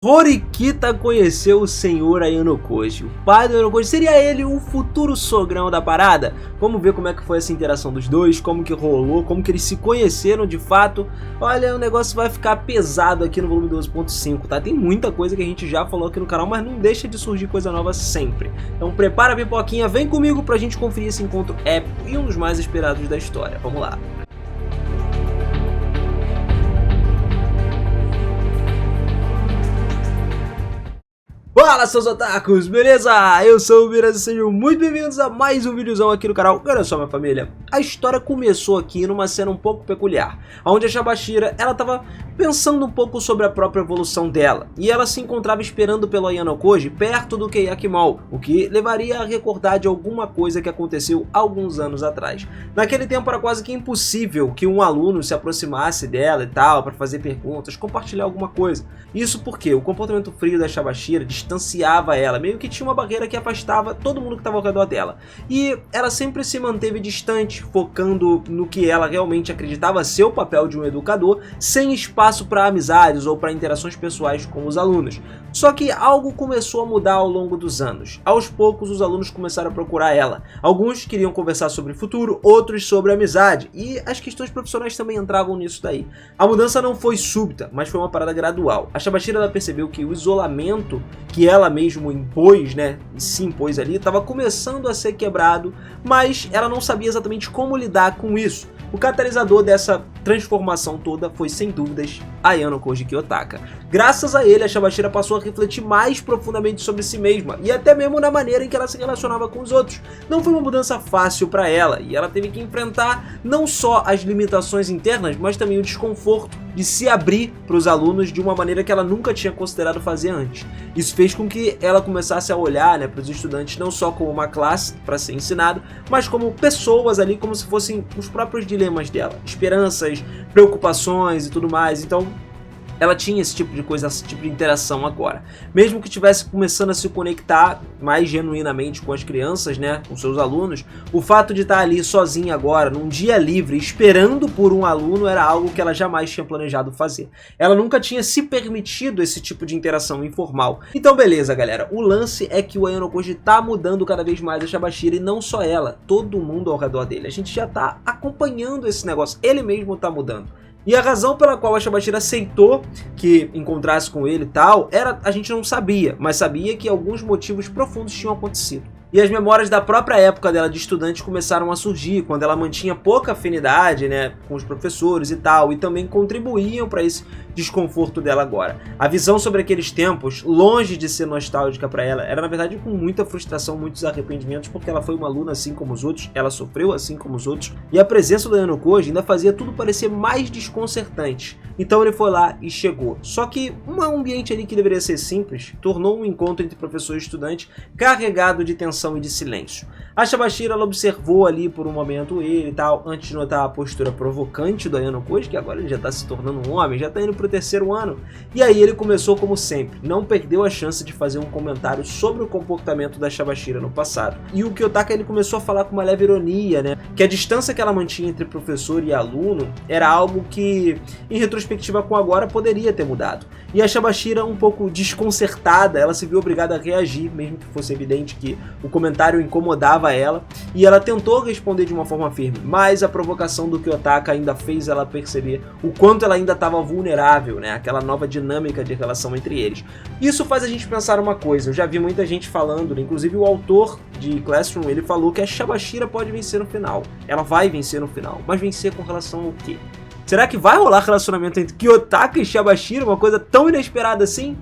Horikita conheceu o senhor Ayano Koji. O pai do Ayano Koji seria ele o futuro sogrão da parada? Vamos ver como é que foi essa interação dos dois, como que rolou, como que eles se conheceram de fato. Olha, o negócio vai ficar pesado aqui no volume 12.5, tá? Tem muita coisa que a gente já falou aqui no canal, mas não deixa de surgir coisa nova sempre. Então prepara a pipoquinha, vem comigo pra gente conferir esse encontro épico e um dos mais esperados da história. Vamos lá. Fala, seus otakus, beleza? Eu sou o Miras e sejam muito bem-vindos a mais um videozão aqui no canal. Olha só, minha família, a história começou aqui numa cena um pouco peculiar, onde a Shabashira, ela tava pensando um pouco sobre a própria evolução dela, e ela se encontrava esperando pelo Ayano Koji perto do Keiaki Mall, o que levaria a recordar de alguma coisa que aconteceu alguns anos atrás. Naquele tempo era quase que impossível que um aluno se aproximasse dela e tal, para fazer perguntas, compartilhar alguma coisa. Isso porque o comportamento frio da Shabashira distanciava ela, meio que tinha uma barreira que afastava todo mundo que estava ao redor dela. E ela sempre se manteve distante, focando no que ela realmente acreditava ser o papel de um educador, sem espaço para amizades ou para interações pessoais com os alunos. Só que algo começou a mudar ao longo dos anos. Aos poucos os alunos começaram a procurar ela. Alguns queriam conversar sobre o futuro, outros sobre amizade, e as questões profissionais também entravam nisso daí. A mudança não foi súbita, mas foi uma parada gradual. A Shabashira, ela percebeu que o isolamento que ela mesmo impôs, se impôs ali, estava começando a ser quebrado, mas ela não sabia exatamente como lidar com isso. O catalisador dessa transformação toda foi, sem dúvidas, Ayano Koji Kiyotaka. Graças a ele, a Shabashira passou a refletir mais profundamente sobre si mesma, e até mesmo na maneira em que ela se relacionava com os outros. Não foi uma mudança fácil para ela, e ela teve que enfrentar não só as limitações internas, mas também o desconforto de se abrir para os alunos de uma maneira que ela nunca tinha considerado fazer antes. Isso fez com que ela começasse a olhar para os estudantes não só como uma classe para ser ensinado, mas como pessoas ali, como se fossem os próprios dilemas dela, esperanças, preocupações e tudo mais. Então ela tinha esse tipo de coisa, esse tipo de interação agora. Mesmo que estivesse começando a se conectar mais genuinamente com as crianças, com seus alunos, o fato de estar ali sozinha agora, num dia livre, esperando por um aluno, era algo que ela jamais tinha planejado fazer. Ela nunca tinha se permitido esse tipo de interação informal. Então beleza, galera, o lance é que o Ayano Koji tá mudando cada vez mais a Shabashira, e não só ela, todo mundo ao redor dele. A gente já tá acompanhando esse negócio, ele mesmo tá mudando. E a razão pela qual a Shabashira aceitou que encontrasse com ele e tal, a gente não sabia, mas sabia que alguns motivos profundos tinham acontecido. E as memórias da própria época dela de estudante começaram a surgir, quando ela mantinha pouca afinidade com os professores e tal, e também contribuíam para esse desconforto dela agora. A visão sobre aqueles tempos, longe de ser nostálgica para ela, era na verdade com muita frustração, muitos arrependimentos, porque ela foi uma aluna assim como os outros, ela sofreu assim como os outros, e a presença do Ayano Koji ainda fazia tudo parecer mais desconcertante. Então ele foi lá e chegou. Só que um ambiente ali que deveria ser simples, tornou um encontro entre professor e estudante carregado de tensão e de silêncio. A Shabashira, ela observou ali por um momento ele e tal, antes de notar a postura provocante do Ayano Koji, que agora ele já está se tornando um homem, já está indo para o 3º ano. E aí ele começou como sempre, não perdeu a chance de fazer um comentário sobre o comportamento da Shabashira no passado. E o Kiyotaka, ele começou a falar com uma leve ironia, que a distância que ela mantinha entre professor e aluno era algo que, em retrospectiva com agora, poderia ter mudado. E a Shabashira, um pouco desconcertada, ela se viu obrigada a reagir, mesmo que fosse evidente que o comentário incomodava ela, e ela tentou responder de uma forma firme, mas a provocação do Kiyotaka ainda fez ela perceber o quanto ela ainda estava vulnerável, aquela nova dinâmica de relação entre eles. Isso faz a gente pensar uma coisa, eu já vi muita gente falando, inclusive o autor de Classroom, ele falou que a Shabashira pode vencer no final, ela vai vencer no final, mas vencer com relação ao quê? Será que vai rolar relacionamento entre Kiyotaka e Shabashira, uma coisa tão inesperada assim?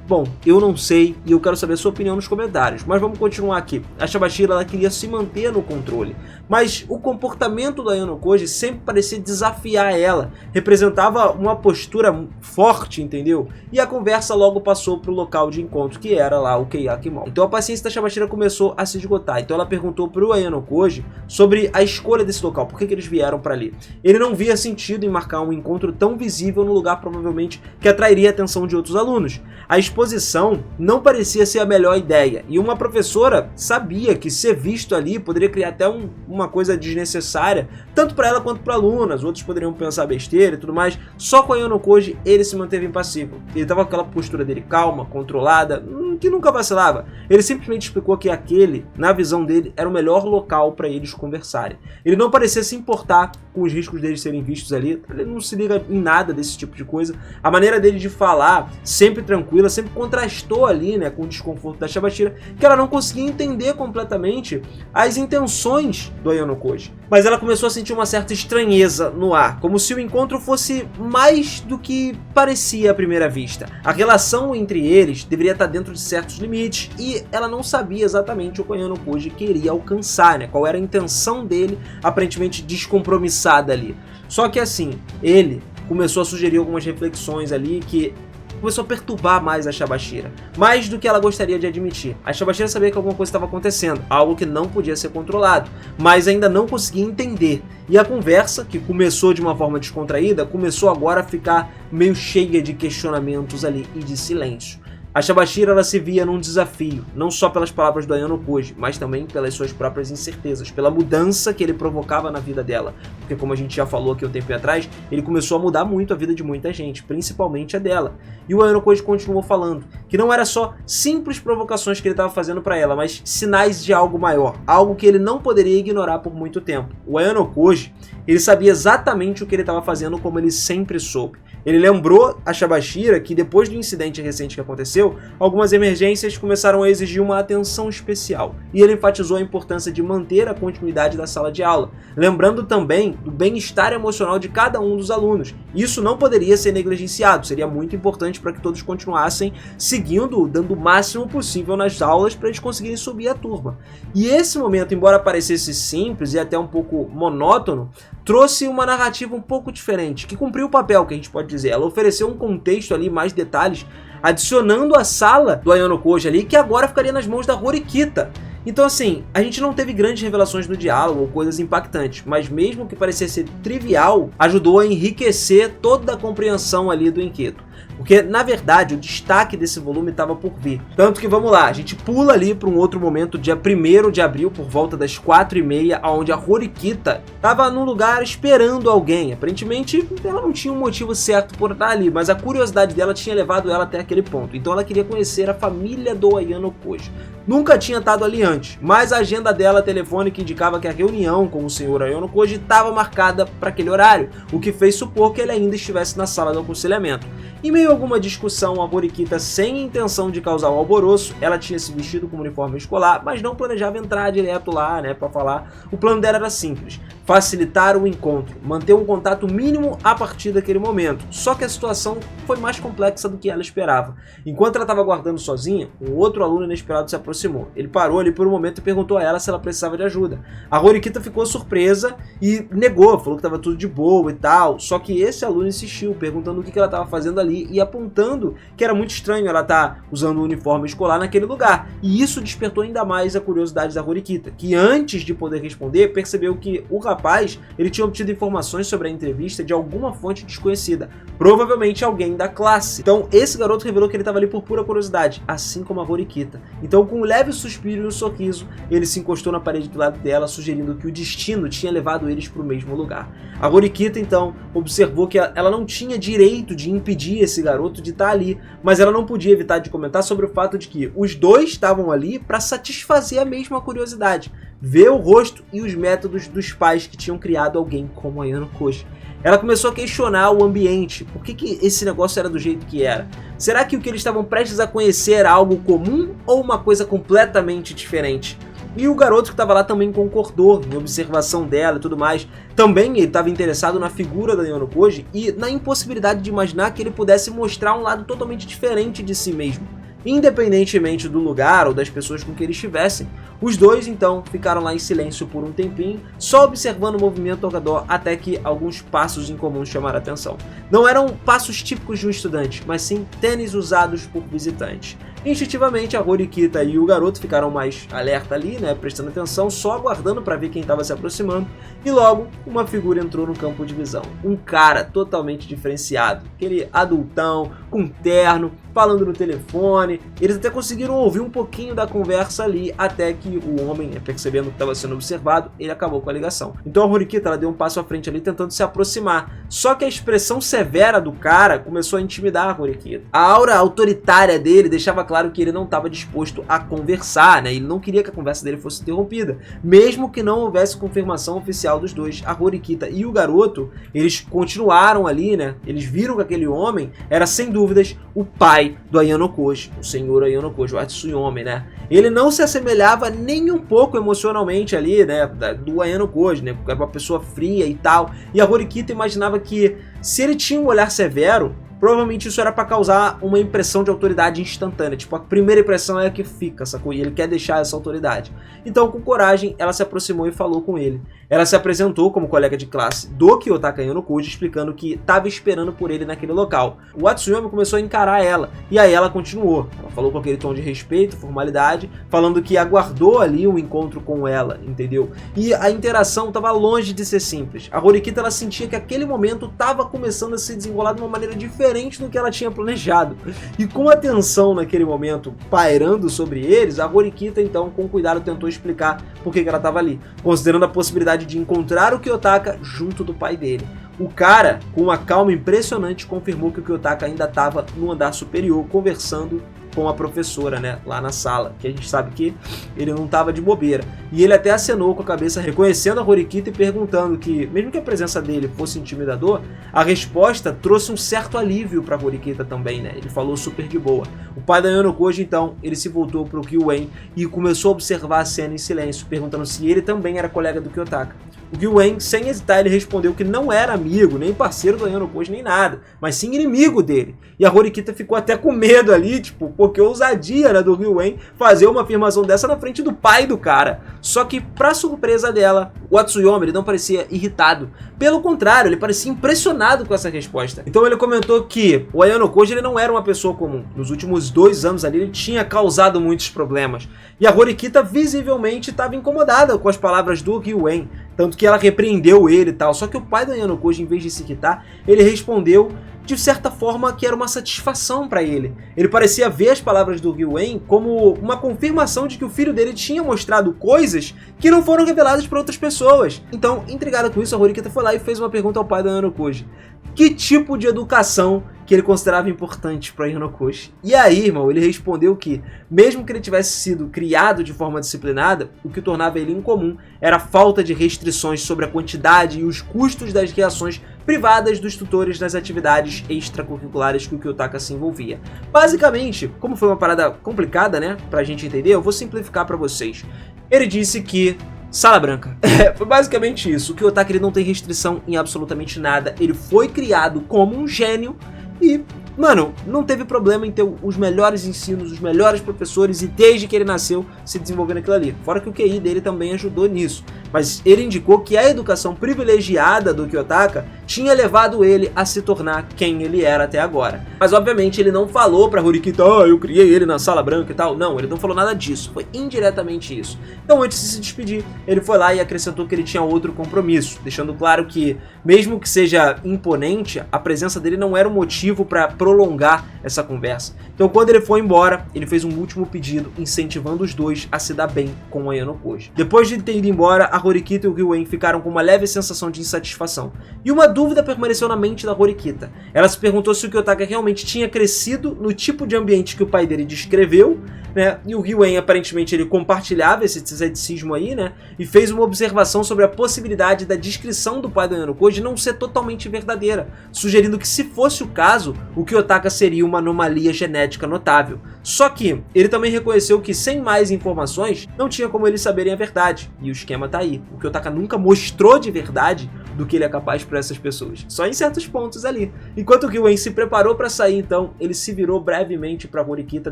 Bom, eu não sei e eu quero saber a sua opinião nos comentários, mas vamos continuar aqui. A Shabashira, ela queria se manter no controle, mas o comportamento do Ayano Koji sempre parecia desafiar ela, representava uma postura forte, entendeu? E a conversa logo passou para o local de encontro, que era lá o Keiaki Mall. Então a paciência da Shabashira começou a se esgotar, então ela perguntou para o Ayano Koji sobre a escolha desse local, por que eles vieram para ali. Ele não via sentido em marcar um encontro tão visível no lugar provavelmente que atrairia a atenção de outros alunos. A exposição não parecia ser a melhor ideia, e uma professora sabia que ser visto ali poderia criar até uma coisa desnecessária, tanto para ela quanto para alunas. Outros poderiam pensar besteira e tudo mais. Só com o Ayano Koji ele se manteve impassível. Ele estava com aquela postura dele calma, controlada, que nunca vacilava. Ele simplesmente explicou que aquele, na visão dele, era o melhor local para eles conversarem. Ele não parecia se importar com os riscos deles serem vistos ali, ele não se liga em nada desse tipo de coisa. A maneira dele de falar, sempre tranquila, sempre contrastou ali, né, com o desconforto da Shabashira, que ela não conseguia entender completamente as intenções do Ayano Koji. Mas ela começou a sentir uma certa estranheza no ar, como se o encontro fosse mais do que parecia à primeira vista. A relação entre eles deveria estar dentro de certos limites, e ela não sabia exatamente o que o Ayano Koji queria alcançar, né? Qual era a intenção dele, aparentemente descompromissada ali. Só que assim, ele começou a sugerir algumas reflexões ali que começou a perturbar mais a Shabashira, mais do que ela gostaria de admitir. A Shabashira sabia que alguma coisa estava acontecendo, algo que não podia ser controlado, mas ainda não conseguia entender. E a conversa, que começou de uma forma descontraída, começou agora a ficar meio cheia de questionamentos ali e de silêncio. A Shabashira ela se via num desafio, não só pelas palavras do Ayano Koji, mas também pelas suas próprias incertezas, pela mudança que ele provocava na vida dela. Porque como a gente já falou aqui um tempo atrás, ele começou a mudar muito a vida de muita gente, principalmente a dela. E o Ayano Koji continuou falando que não era só simples provocações que ele estava fazendo para ela, mas sinais de algo maior, algo que ele não poderia ignorar por muito tempo. O Ayano Koji, ele sabia exatamente o que ele estava fazendo, como ele sempre soube. Ele lembrou a Shabashira que depois do incidente recente que aconteceu, algumas emergências começaram a exigir uma atenção especial, e ele enfatizou a importância de manter a continuidade da sala de aula, lembrando também do bem-estar emocional de cada um dos alunos. Isso não poderia ser negligenciado, seria muito importante para que todos continuassem seguindo, dando o máximo possível nas aulas para eles conseguirem subir a turma. E esse momento, embora parecesse simples e até um pouco monótono, trouxe uma narrativa um pouco diferente, que cumpriu o papel, que a gente pode dizer. Ela ofereceu um contexto ali, mais detalhes, adicionando a sala do Ayano Koji ali, que agora ficaria nas mãos da Horikita. Então assim, a gente não teve grandes revelações no diálogo ou coisas impactantes, mas mesmo que parecesse ser trivial, ajudou a enriquecer toda a compreensão ali do enredo. Porque, na verdade, o destaque desse volume estava por vir. Tanto que, vamos lá, a gente pula ali para um outro momento, dia 1º de abril, por volta das 4h30, onde a Horikita estava num lugar esperando alguém. Aparentemente, ela não tinha um motivo certo por estar ali, mas a curiosidade dela tinha levado ela até aquele ponto. Então ela queria conhecer a família do Ayano Koji. Nunca tinha estado ali antes, mas a agenda dela telefônica indicava que a reunião com o senhor Ayano Koji estava marcada para aquele horário, o que fez supor que ele ainda estivesse na sala do aconselhamento. Em meio a alguma discussão, a Horikita, sem intenção de causar um alvoroço, ela tinha se vestido com uniforme escolar, mas não planejava entrar direto lá, né, para falar. O plano dela era simples: facilitar o encontro, manter um contato mínimo a partir daquele momento. Só que a situação foi mais complexa do que ela esperava. Enquanto ela estava aguardando sozinha, um outro aluno inesperado se aproximou. Ele parou ali por um momento e perguntou a ela se ela precisava de ajuda. A Horikita ficou surpresa e negou, falou que estava tudo de boa e tal. Só que esse aluno insistiu, perguntando o que ela estava fazendo ali e apontando que era muito estranho ela estar usando um uniforme escolar naquele lugar. E isso despertou ainda mais a curiosidade da Horikita, que antes de poder responder, percebeu que o rapaz ele tinha obtido informações sobre a entrevista de alguma fonte desconhecida, provavelmente alguém da classe. Então esse garoto revelou que ele estava ali por pura curiosidade, assim como a Horikita. Então, com um leve suspiro e um sorriso, ele se encostou na parede do lado dela, sugerindo que o destino tinha levado eles para o mesmo lugar. A Horikita então observou que ela não tinha direito de impedir esse garoto de estar ali, mas ela não podia evitar de comentar sobre o fato de que os dois estavam ali para satisfazer a mesma curiosidade, ver o rosto e os métodos dos pais que tinham criado alguém como Ayano Koji. Ela começou a questionar o ambiente, por que esse negócio era do jeito que era? Será que o que eles estavam prestes a conhecer era algo comum ou uma coisa completamente diferente? E o garoto que estava lá também concordou em observação dela e tudo mais. Também ele estava interessado na figura da Ayano Koji e na impossibilidade de imaginar que ele pudesse mostrar um lado totalmente diferente de si mesmo, independentemente do lugar ou das pessoas com que eles estivessem. Os dois então ficaram lá em silêncio por um tempinho, só observando o movimento ao redor, até que alguns passos incomuns chamaram a atenção. Não eram passos típicos de um estudante, mas sim tênis usados por visitantes. Instintivamente, a Horikita e o garoto ficaram mais alerta ali, né, prestando atenção, só aguardando para ver quem estava se aproximando, e logo uma figura entrou no campo de visão. Um cara totalmente diferenciado, aquele adultão, com terno, falando no telefone. Eles até conseguiram ouvir um pouquinho da conversa ali, até que o homem, percebendo que estava sendo observado, ele acabou com a ligação. Então a Horikita, ela deu um passo à frente ali, tentando se aproximar. Só que a expressão severa do cara começou a intimidar a Horikita. A aura autoritária dele deixava claro que ele não estava disposto a conversar, né? Ele não queria que a conversa dele fosse interrompida, mesmo que não houvesse confirmação oficial dos dois. A Horikita e o garoto, eles continuaram ali, né? Eles viram que aquele homem era, sem dúvidas, o pai do Ayano Koji, o senhor Ayano Koji, o Atsuyomi, né? Ele não se assemelhava nem um pouco emocionalmente ali, né, do Ayano Koji, né? Era uma pessoa fria e tal. E a Horikita imaginava que, se ele tinha um olhar severo, provavelmente isso era para causar uma impressão de autoridade instantânea. Tipo, a primeira impressão é a que fica, sacou? E ele quer deixar essa autoridade. Então, com coragem, ela se aproximou e falou com ele. Ela se apresentou como colega de classe do Kiyotaka Ayano Koji, explicando que estava esperando por ele naquele local. O Atsuyomi começou a encarar ela, e aí ela continuou. Ela falou com aquele tom de respeito, formalidade, falando que aguardou ali um encontro com ela, entendeu? E a interação estava longe de ser simples. A Horikita, ela sentia que aquele momento estava começando a se desenrolar de uma maneira diferente do que ela tinha planejado. E com a tensão naquele momento pairando sobre eles, a Horikita, então, com cuidado, tentou explicar por que ela estava ali, considerando a possibilidade de encontrar o Kiyotaka junto do pai dele. O cara, com uma calma impressionante, confirmou que o Kiyotaka ainda estava no andar superior, conversando com a professora, né, lá na sala, que a gente sabe que ele não estava de bobeira. E ele até acenou com a cabeça, reconhecendo a Horikita e perguntando que, mesmo que a presença dele fosse intimidador, a resposta trouxe um certo alívio para a Horikita também, né? Ele falou super de boa. O pai da Ayano Koji, então, ele se voltou para o Gyuen e começou a observar a cena em silêncio, perguntando se ele também era colega do Kiyotaka. O Gyuen, sem hesitar, ele respondeu que não era amigo, nem parceiro do Ayano Koji, nem nada, mas sim inimigo dele. E a Horikita ficou até com medo ali, tipo, porque ousadia, né, do Gyuen fazer uma afirmação dessa na frente do pai do cara. Só que, pra surpresa dela, o Atsuyomi, ele não parecia irritado. Pelo contrário, ele parecia impressionado com essa resposta. Então ele comentou que o Ayano Koji, ele não era uma pessoa comum. Nos últimos 2 anos ali, ele tinha causado muitos problemas. E a Horikita visivelmente estava incomodada com as palavras do Gyuen, tanto que ela repreendeu ele e tal. Só que o pai do Ayano Koji, em vez de se irritar, ele respondeu de certa forma que era uma satisfação para ele. Ele parecia ver as palavras do Gyuen como uma confirmação de que o filho dele tinha mostrado coisas que não foram reveladas para outras pessoas. Então, intrigada com isso, a Horikita foi lá e fez uma pergunta ao pai do Ayano Koji. Que tipo de educação que ele considerava importante para Ayano Koji? E aí, irmão, ele respondeu que, mesmo que ele tivesse sido criado de forma disciplinada, o que tornava ele incomum era a falta de restrições sobre a quantidade e os custos das reações privadas dos tutores nas atividades extracurriculares que o Kiyotaka se envolvia. Basicamente, como foi uma parada complicada, né, pra gente entender, eu vou simplificar pra vocês. Ele disse que Sala Branca. Foi basicamente isso. O Kiyotaka, ele não tem restrição em absolutamente nada. Ele foi criado como um gênio e, mano, não teve problema em ter os melhores ensinos, os melhores professores e desde que ele nasceu se desenvolvendo aquilo ali. Fora que o QI dele também ajudou nisso. Mas ele indicou que a educação privilegiada do Kiyotaka tinha levado ele a se tornar quem ele era até agora. Mas obviamente ele não falou pra Horikita, eu criei ele na Sala Branca e tal. Não, ele não falou nada disso, foi indiretamente isso. Então antes de se despedir, ele foi lá e acrescentou que ele tinha outro compromisso, deixando claro que, mesmo que seja imponente, a presença dele não era um motivo para prolongar essa conversa. Então quando ele foi embora, ele fez um último pedido, incentivando os dois a se dar bem com o Ayano Koji. Depois de ter ido embora, a Horikita e o Gyuen ficaram com uma leve sensação de insatisfação. E uma dúvida permaneceu na mente da Horikita. Ela se perguntou se o Kiyotaka realmente tinha crescido no tipo de ambiente que o pai dele descreveu, né? E o Gyuen, aparentemente, ele compartilhava esse ceticismo aí, né? E fez uma observação sobre a possibilidade da descrição do pai do Ayano Koji não ser totalmente verdadeira, sugerindo que, se fosse o caso, o Kiyotaka seria uma anomalia genética notável. Só que ele também reconheceu que, sem mais informações, não tinha como eles saberem a verdade. E o esquema tá aí. O Kiyotaka nunca mostrou de verdade do que ele é capaz para essas pessoas, só em certos pontos ali. Enquanto o Gyuen se preparou para sair, então, ele se virou brevemente para Horikita,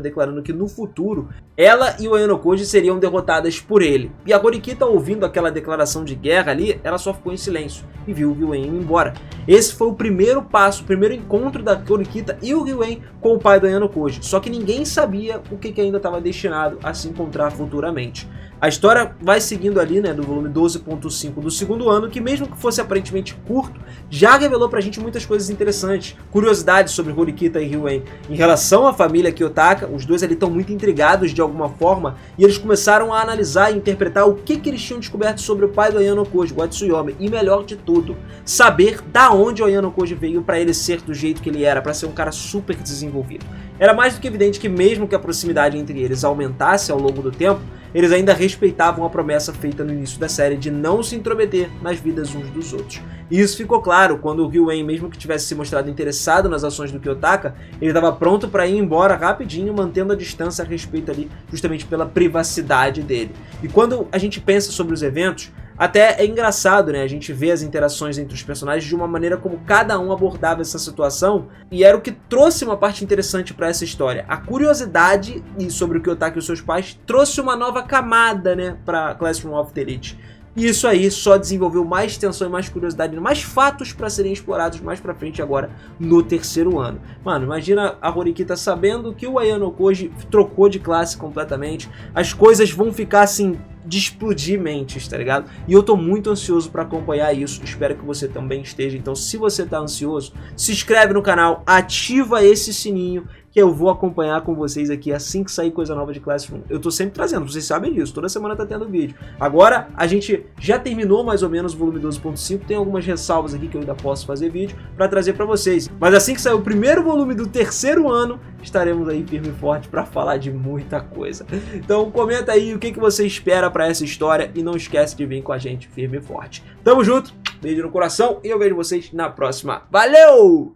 declarando que no futuro ela e o Ayano Koji seriam derrotadas por ele. E a Horikita, ouvindo aquela declaração de guerra ali, ela só ficou em silêncio e viu o Gyuen indo embora. Esse foi o primeiro passo, o primeiro encontro da Horikita e o Gyuen com o pai do Ayano Koji, só que ninguém sabia o que ainda estava destinado a se encontrar futuramente. A história vai seguindo ali, né, do volume 12.5 do segundo ano, que mesmo que fosse a aparentemente curto, já revelou pra gente muitas coisas interessantes. Curiosidades sobre Horikita e Ryuen em relação à família Kiyotaka. Os dois ali estão muito intrigados de alguma forma, e eles começaram a analisar e interpretar o que eles tinham descoberto sobre o pai do Ayano Koji, o Atsuyomi, e melhor de tudo, saber da onde o Ayano Koji veio para ele ser do jeito que ele era, para ser um cara super desenvolvido. Era mais do que evidente que mesmo que a proximidade entre eles aumentasse ao longo do tempo, eles ainda respeitavam a promessa feita no início da série de não se intrometer nas vidas uns dos outros. E isso ficou claro quando o Ryuen, mesmo que tivesse se mostrado interessado nas ações do Kiyotaka, ele estava pronto para ir embora rapidinho, mantendo a distância a respeito ali, justamente pela privacidade dele. E quando a gente pensa sobre os eventos, até é engraçado, né? A gente vê as interações entre os personagens de uma maneira como cada um abordava essa situação, e era o que trouxe uma parte interessante para essa história. A curiosidade sobre o Kiyotaka e os seus pais trouxe uma nova camada, né, para Classroom of the Elite. E isso aí só desenvolveu mais tensão e mais curiosidade, mais fatos para serem explorados mais pra frente agora no terceiro ano. Mano, imagina a Horikita sabendo que o Ayano Koji trocou de classe completamente, as coisas vão ficar assim de explodir mentes, tá ligado? E eu tô muito ansioso pra acompanhar isso, espero que você também esteja. Então, se você tá ansioso, se inscreve no canal, ativa esse sininho, que eu vou acompanhar com vocês aqui assim que sair coisa nova de Classroom. Eu tô sempre trazendo, vocês sabem disso, toda semana tá tendo vídeo. Agora, a gente já terminou mais ou menos o volume 12.5, tem algumas ressalvas aqui que eu ainda posso fazer vídeo pra trazer pra vocês. Mas assim que sair o primeiro volume do terceiro ano, estaremos aí firme e forte pra falar de muita coisa. Então comenta aí o que você espera pra essa história e não esquece de vir com a gente firme e forte. Tamo junto, beijo no coração e eu vejo vocês na próxima. Valeu!